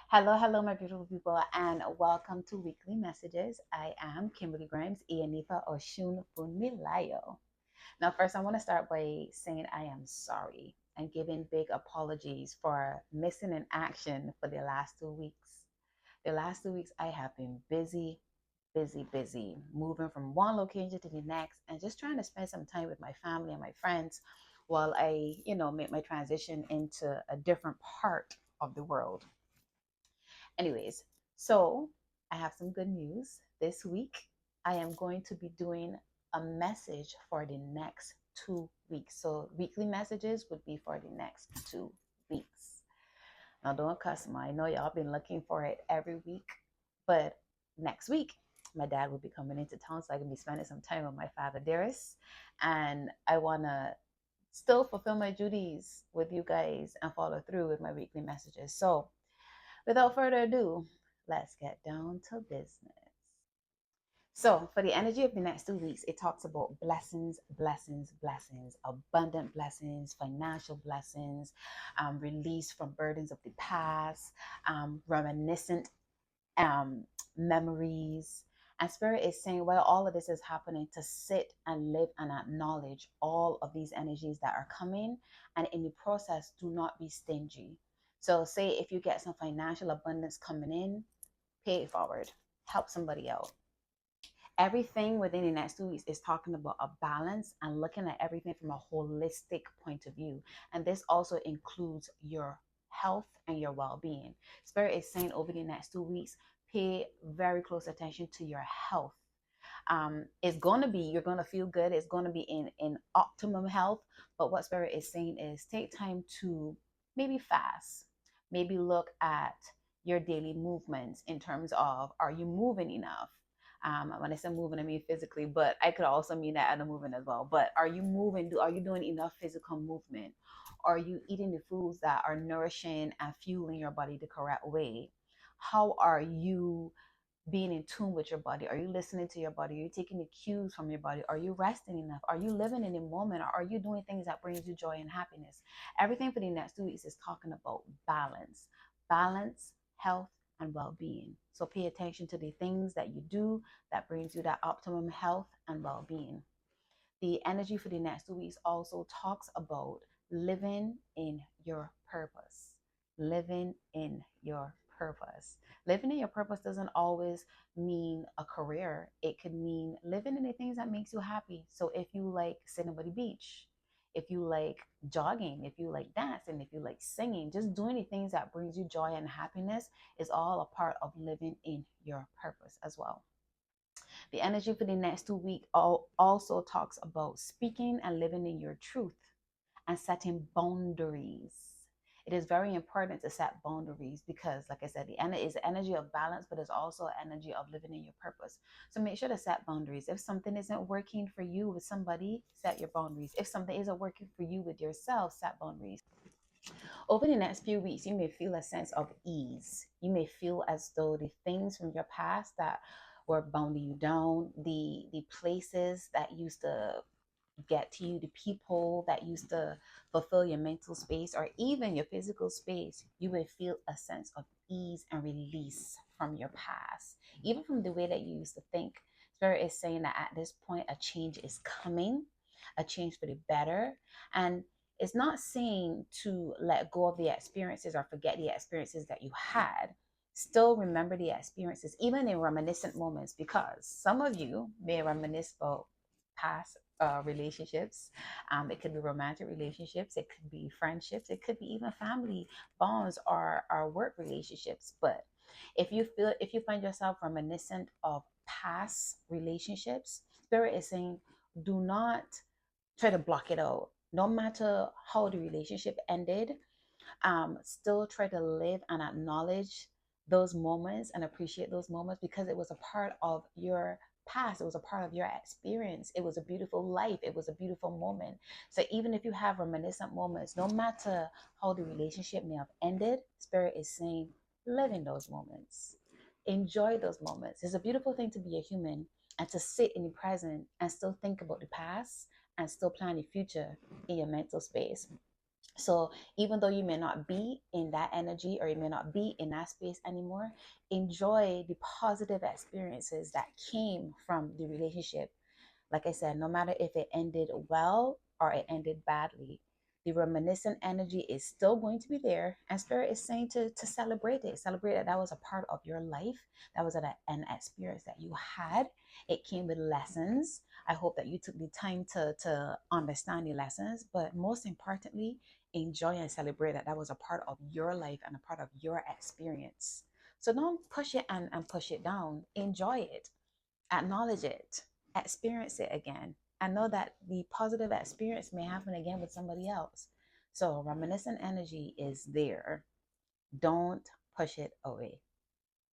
Hello, hello, my beautiful people, and welcome to Weekly Messages. I am Kimberly Grimes, Ianifa Oshun Funmilayo. Now, first, I want to start by saying I am sorry and giving big apologies for missing an action for the last 2 weeks. The last 2 weeks, I have been busy, busy, busy, moving from one location to the next and just trying to spend some time with my family and my friends while I make my transition into a different part of the world. Anyways, so I have some good news. This week, I am going to be doing a message for the next 2 weeks. So, weekly messages would be for the next 2 weeks. Now, don't cuss me. I know y'all been looking for it every week, but next week, my dad will be coming into town, so I can be spending some time with my father, Darius. And I want to still fulfill my duties with you guys and follow through with my weekly messages. So, without further ado, let's get down to business. So, for the energy of the next 2 weeks, it talks about blessings, blessings, blessings, abundant blessings, financial blessings, release from burdens of the past, reminiscent um, memories. And Spirit is saying, while all of this is happening, to sit and live and acknowledge all of these energies that are coming. And in the process, do not be stingy. So, say if you get some financial abundance coming in, pay it forward, help somebody out. Everything within the next 2 weeks is talking about a balance and looking at everything from a holistic point of view. And this also includes your health and your well being. Spirit is saying over the next 2 weeks, pay very close attention to your health. It's going to be, you're going to feel good, it's going to be in optimum health. But what Spirit is saying is take time to maybe fast, maybe look at your daily movements in terms of, are you moving enough? When I say moving, I mean physically, but I could also mean that other movement as well. But are you moving? Are you doing enough physical movement? Are you eating the foods that are nourishing and fueling your body the correct way? How are you being in tune with your body? Are you listening to your body? Are you taking the cues from your body? Are you resting enough? Are you living in the moment? Or are you doing things that brings you joy and happiness? Everything for the next 2 weeks is talking about balance, balance, health, and well-being. So pay attention to the things that you do that brings you that optimum health and well-being. The energy for the next 2 weeks also talks about living in your purpose. Living in your purpose. Living in your purpose doesn't always mean a career. It could mean living in the things that makes you happy. So if you like sitting by the beach, if you like jogging, if you like dancing, if you like singing, just doing the things that brings you joy and happiness is all a part of living in your purpose as well. The energy for the next 2 weeks also talks about speaking and living in your truth and setting boundaries. It is very important to set boundaries because, like I said, the energy is the energy of balance, but it's also energy of living in your purpose. So make sure to set boundaries. If something isn't working for you with somebody, set your boundaries. If something isn't working for you with yourself, set boundaries. Over the next few weeks, you may feel a sense of ease. You may feel as though the things from your past that were bounding you down, the places that used to get to you, the people that used to fulfill your mental space or even your physical space, you will feel a sense of ease and release from your past, even from the way that you used to think. Spirit is saying that at this point, a change is coming, a change for the better. And it's not saying to let go of the experiences or forget the experiences that you had. Still remember the experiences, even in reminiscent moments, because some of you may reminisce about past relationships. It could be romantic relationships, it could be friendships, it could be even family bonds or work relationships. But if you find yourself reminiscent of past relationships, Spirit is saying, do not try to block it out. No matter how the relationship ended, still try to live and acknowledge those moments and appreciate those moments because it was a part of your past. It was a part of your experience. It was a beautiful life. It was a beautiful moment. So even if you have reminiscent moments, no matter how the relationship may have ended, Spirit is saying, live in those moments. Enjoy those moments. It's a beautiful thing to be a human and to sit in the present and still think about the past and still plan the future in your mental space. So even though you may not be in that energy or you may not be in that space anymore, enjoy the positive experiences that came from the relationship. Like I said, no matter if it ended well or it ended badly, the reminiscent energy is still going to be there. And Spirit is saying to celebrate it. Celebrate that that was a part of your life. That was an experience that you had. It came with lessons. I hope that you took the time to understand the lessons. But most importantly, enjoy and celebrate that that was a part of your life and a part of your experience. So don't push it and push it down. Enjoy it, acknowledge it, experience it again. I know that the positive experience may happen again with somebody else. So reminiscent energy is there. Don't push it away.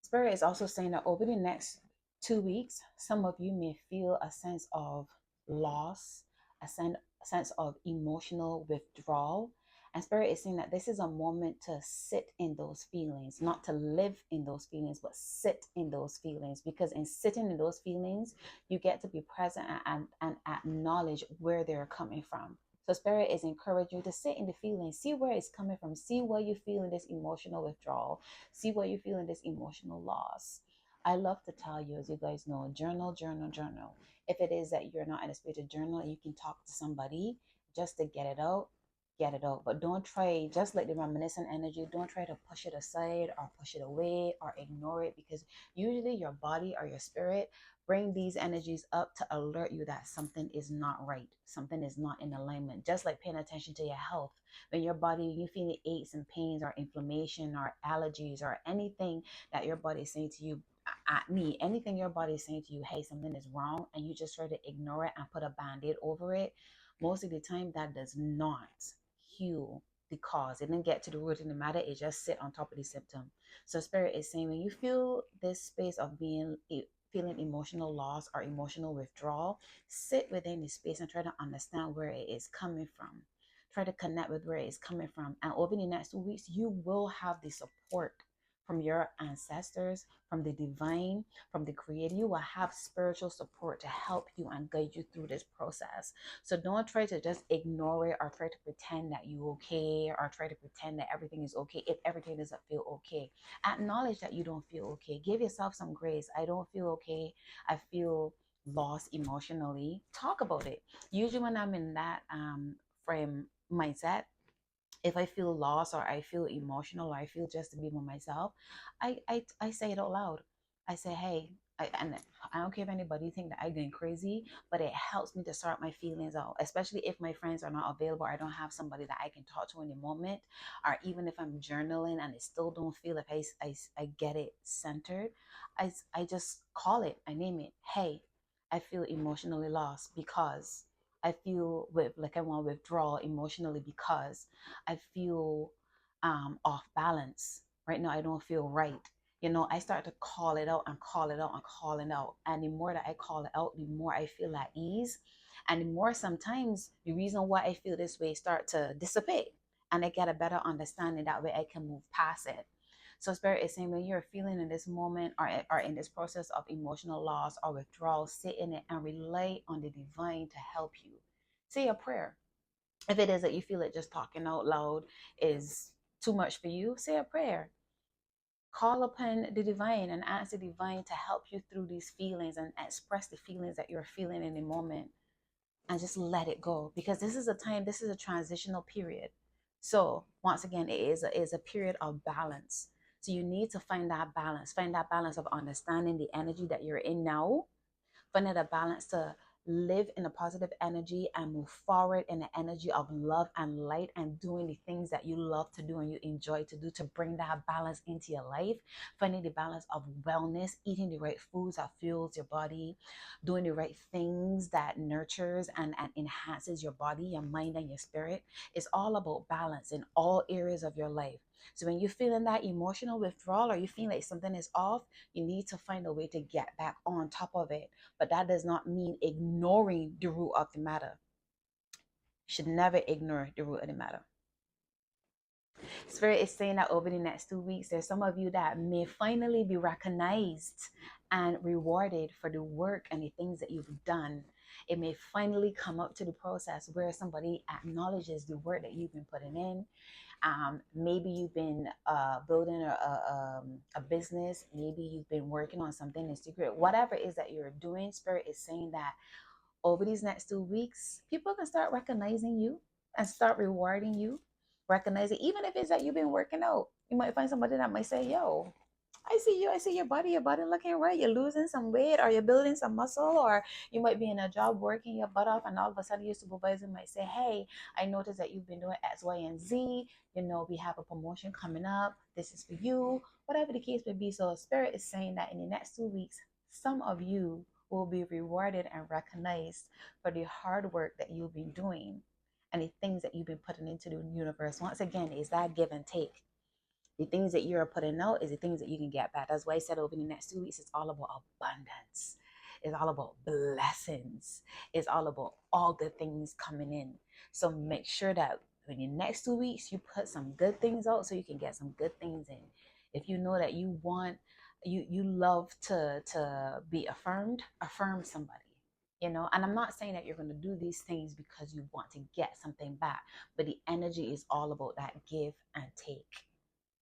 Spirit is also saying that over the next 2 weeks, some of you may feel a sense of loss, a sense of emotional withdrawal. And Spirit is saying that this is a moment to sit in those feelings, not to live in those feelings, but sit in those feelings. Because in sitting in those feelings, you get to be present and acknowledge where they're coming from. So Spirit is encouraging you to sit in the feelings, see where it's coming from, see where you feel in this emotional withdrawal, see what you feel in this emotional loss. I love to tell you, as you guys know, journal, journal, journal. If it is that you're not in a space to journal and you can talk to somebody just to get it out, get it out. But don't try, just like the reminiscent energy, don't try to push it aside or push it away or ignore it, because usually your body or your spirit bring these energies up to alert you that something is not right, something is not in alignment. Just like paying attention to your health, when your body, you feel the aches and pains or inflammation or allergies or anything that your body is saying to you, at me, anything your body is saying to you, hey, something is wrong, and you just try to ignore it and put a band-aid over it, most of the time that does not heal the cause. It didn't get to the root of the matter, it just sit on top of the symptom. So Spirit is saying, when you feel this space of feeling emotional loss or emotional withdrawal, sit within the space and try to understand where it is coming from. Try to connect with where it is coming from. And over the next 2 weeks, you will have the support from your ancestors, from the divine, from the creator. You will have spiritual support to help you and guide you through this process. So don't try to just ignore it or try to pretend that you're okay or try to pretend that everything is okay if everything doesn't feel okay. Acknowledge that you don't feel okay. Give yourself some grace. I don't feel okay. I feel lost emotionally. Talk about it. Usually when I'm in that frame mindset, if I feel lost or I feel emotional or I feel just to be with myself, I say it out loud. I say, hey, and I don't care if anybody think that I'm going crazy, but it helps me to sort my feelings out, especially if my friends are not available. I don't have somebody that I can talk to in the moment, or even if I'm journaling and I still don't feel like I get it centered, I just call it, I name it. Hey, I feel emotionally lost because I feel with like I want to withdraw emotionally because I feel off balance. Right now, I don't feel right. I start to call it out and call it out and call it out. And the more that I call it out, the more I feel at ease. And the more sometimes the reason why I feel this way start to dissipate. And I get a better understanding. That way I can move past it. So Spirit is saying when you're feeling in this moment or in this process of emotional loss or withdrawal, sit in it and rely on the divine to help you. Say a prayer. If it is that you feel that just talking out loud is too much for you, say a prayer. Call upon the divine and ask the divine to help you through these feelings and express the feelings that you're feeling in the moment, and just let it go, because this is a transitional period. So once again, it is a period of balance. So you need to find that balance of understanding the energy that you're in now, finding a balance to live in a positive energy and move forward in the energy of love and light, and doing the things that you love to do and you enjoy to do, to bring that balance into your life. Finding the balance of wellness, eating the right foods that fuels your body, doing the right things that nurtures and enhances your body, your mind, and your spirit. It's all about balance in all areas of your life. So when you're feeling that emotional withdrawal or you feel like something is off, you need to find a way to get back on top of it. But that does not mean ignoring the root of the matter. You should never ignore the root of the matter. Spirit is saying that over the next 2 weeks, there's some of you that may finally be recognized and rewarded for the work and the things that you've done. It may finally come up to the process where somebody acknowledges the work that you've been putting in. Maybe you've been building a business. Maybe you've been working on something in secret. Whatever it is that you're doing, Spirit is saying that over these next 2 weeks, people can start recognizing you and start rewarding you. Recognizing, even if it's that you've been working out, you might find somebody that might say, "Yo, I see you. I see your body looking right. You're losing some weight, or you're building some muscle, or you might be in a job working your butt off, and all of a sudden your supervisor might say, "Hey, I noticed that you've been doing X, Y, and Z. We have a promotion coming up. This is for you." Whatever the case may be. So Spirit is saying that in the next 2 weeks, some of you will be rewarded and recognized for the hard work that you've been doing and the things that you've been putting into the universe. Once again, is that give and take. The things that you're putting out is the things that you can get back. That's why I said over the next 2 weeks, it's all about abundance. It's all about blessings. It's all about all good things coming in. So make sure that in the next 2 weeks, you put some good things out so you can get some good things in. If you know that you love to be affirmed, affirm somebody. And I'm not saying that you're going to do these things because you want to get something back, but the energy is all about that give and take.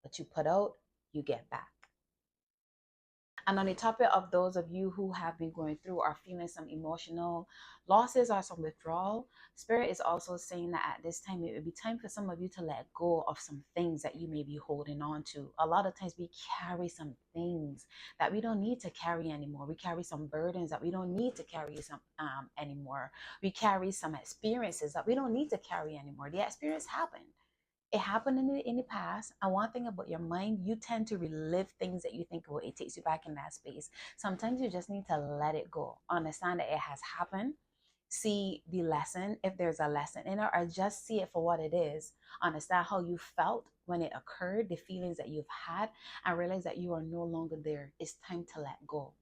What you put out, you get back. And on the topic of those of you who have been going through or feeling some emotional losses or some withdrawal, Spirit is also saying that at this time, it would be time for some of you to let go of some things that you may be holding on to. A lot of times we carry some things that we don't need to carry anymore. We carry some burdens that we don't need to carry anymore. We carry some experiences that we don't need to carry anymore. The experience happened. It happened in the past. And one thing about your mind, you tend to relive things that you think, oh, it takes you back in that space. Sometimes you just need to let it go. Understand that it has happened. See the lesson, if there's a lesson in it, or just see it for what it is. Understand how you felt when it occurred, the feelings that you've had, and realize that you are no longer there. It's time to let go.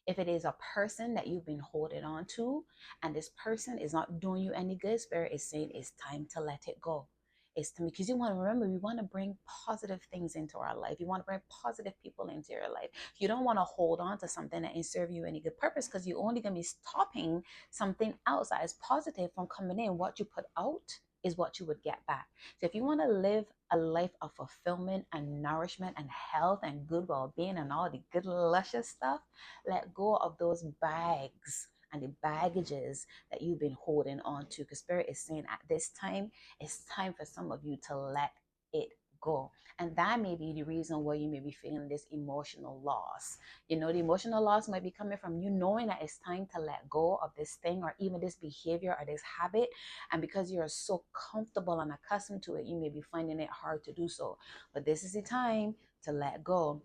If it is a person that you've been holding on to, and this person is not doing you any good, Spirit is saying it's time to let it go. It's to me, because you want to remember, we want to bring positive things into our life. You want to bring positive people into your life. You don't want to hold on to something that ain't serve you any good purpose, because you're only going to be stopping something else that is positive from coming in. What you put out is what you would get back. So if you want to live a life of fulfillment and nourishment and health and good well-being and all the good luscious stuff, let go of those bags and the baggages that you've been holding on to. Because Spirit is saying at this time, it's time for some of you to let it go. And that may be the reason why you may be feeling this emotional loss. The emotional loss might be coming from you knowing that it's time to let go of this thing or even this behavior or this habit. And because you're so comfortable and accustomed to it, you may be finding it hard to do so. But this is the time to let go.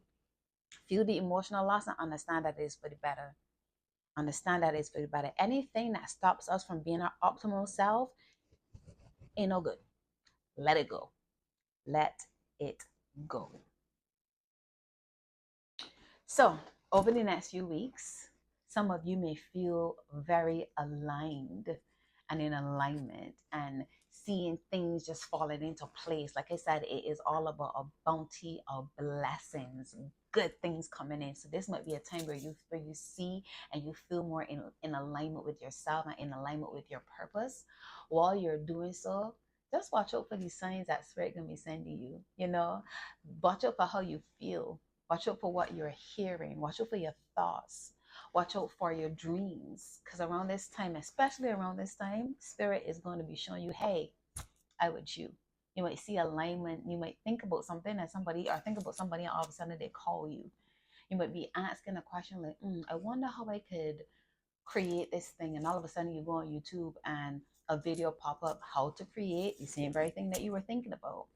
Feel the emotional loss and understand that it is for the better. Understand that it's for the better. Anything that stops us from being our optimal self ain't no good. Let it go. Let it go. So, over the next few weeks, some of you may feel very aligned and in alignment and seeing things just falling into place. Like I said, it is all about a bounty of blessings, good things coming in. So this might be a time where you see and you feel more in alignment with yourself and in alignment with your purpose. While you're doing so, just watch out for these signs that Spirit gonna be sending you. Watch out for how you feel. Watch out for what you're hearing. Watch out for your thoughts. Watch out for your dreams. Because around this time, especially around this time, Spirit is going to be showing you, hey, I with you. You might see alignment. You might think about something and think about somebody and all of a sudden they call you. You might be asking a question like, I wonder how I could create this thing. And all of a sudden you go on YouTube and a video pop up how to create the same very thing that you were thinking about.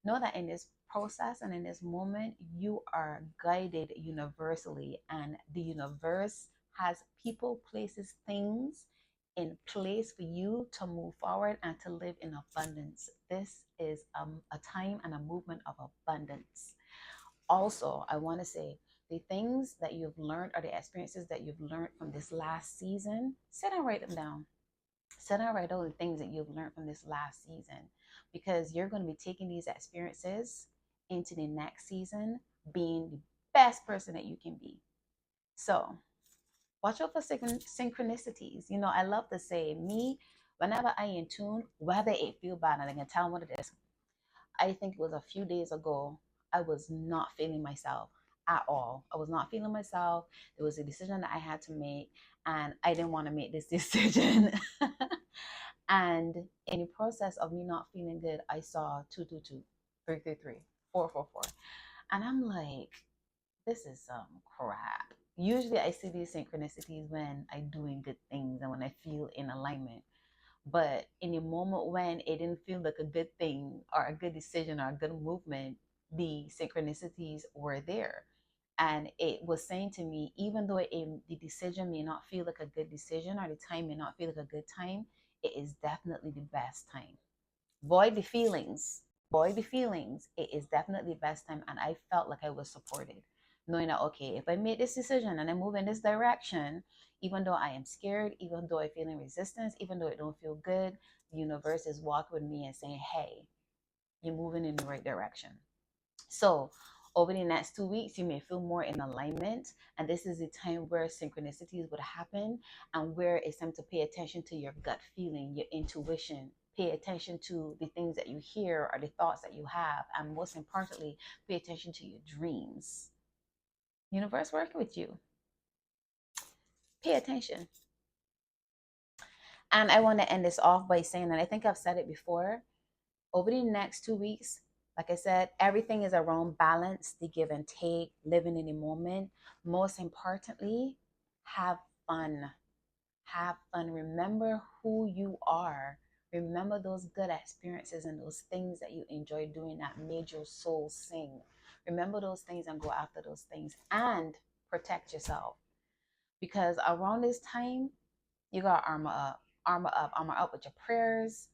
Know that in this process and in this moment, you are guided universally, and the universe has people, places, things in place for you to move forward and to live in abundance. This is a time and a movement of abundance. Also, I want to say the things that you've learned or the experiences that you've learned from this last season, sit and write them down. Sit and write all the things that you've learned from this last season, because you're going to be taking these experiences into the next season being the best person that you can be. So Watch out for synchronicities. You know, I love to say, me, whenever I in tune, whether it feel bad, and I can tell what it is. I think it was a few days ago, I was not feeling myself at all. I was not feeling myself. There was a decision that I had to make, and I didn't want to make this decision. And in the process of me not feeling good, I saw 222, 333, 444. And I'm like, this is some crap. Usually I see these synchronicities when I'm doing good things and when I feel in alignment. But in a moment when it didn't feel like a good thing or a good decision or a good movement, the synchronicities were there. And it was saying to me, even though the decision may not feel like a good decision or the time may not feel like a good time, it is definitely the best time. Void the feelings. Void the feelings. It is definitely the best time. And I felt like I was supported, knowing that, okay, if I made this decision and I move in this direction, even though I am scared, even though I'm feeling resistance, even though it don't feel good, the universe is walking with me and saying, hey, you're moving in the right direction. So over the next 2 weeks, you may feel more in alignment. And this is the time where synchronicities would happen and where it's time to pay attention to your gut feeling, your intuition. Pay attention to the things that you hear or the thoughts that you have. And most importantly, pay attention to your dreams. Universe working with you. Pay attention. And I want to end this off by saying, and I think I've said it before, over the next 2 weeks, like I said, everything is around balance, the give and take, living in the moment. Most importantly, have fun. Have fun. Remember who you are. Remember those good experiences and those things that you enjoy doing that made your soul sing. Remember those things and go after those things and protect yourself. Because around this time, you got armor up with your prayers.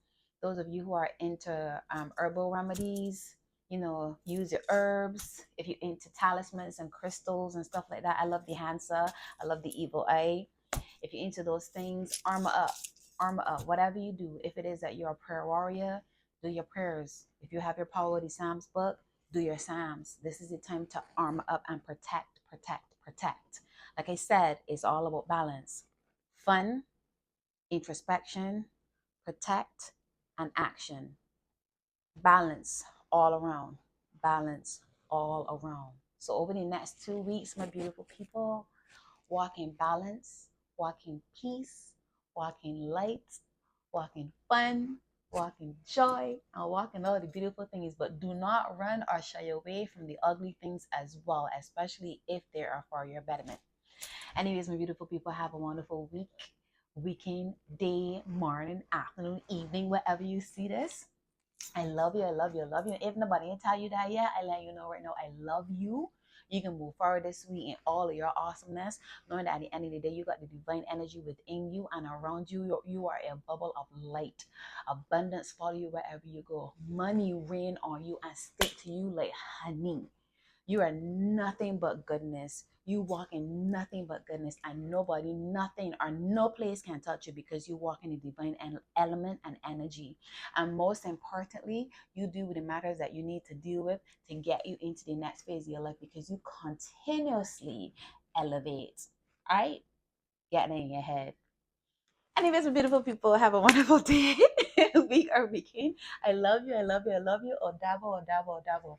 Those of you who are into herbal remedies, you know, use your herbs. If you're into talismans and crystals and stuff like that, I love the Hansa, I love the Evil Eye. If you're into those things, armor up. Whatever you do, if it is that you're a prayer warrior, do your prayers. If you have your Power of the Psalms book, do your Psalms. This is the time to armor up and protect, protect, protect. Like I said, it's all about balance. Fun, introspection, protect, and action. Balance all around. Balance all around. So, over the next 2 weeks, my beautiful people, walk in balance, walk in peace, walk in light, walk in fun, walk in joy, and walk in all the beautiful things. But do not run or shy away from the ugly things as well, especially if they are for your betterment. Anyways, my beautiful people, have a wonderful week, weekend, day, morning, afternoon, evening, wherever you see this. I love you. I love you. I love you. If nobody can tell you that yet, I let you know right now. I love you. You can move forward this week in all of your awesomeness, knowing that at the end of the day, you got the divine energy within you and around you. You are a bubble of light. Abundance follow you wherever you go. Money rain on you and stick to you like honey. You are nothing but goodness. You walk in nothing but goodness, and nobody, nothing, or no place can touch you because you walk in the divine element and energy. And most importantly, you deal with the matters that you need to deal with to get you into the next phase of your life because you continuously elevate. All right? Get it in your head. Anyways, my beautiful people, have a wonderful day, week or weekend. I love you. I love you. I love you. Odabo, odabo, odabo.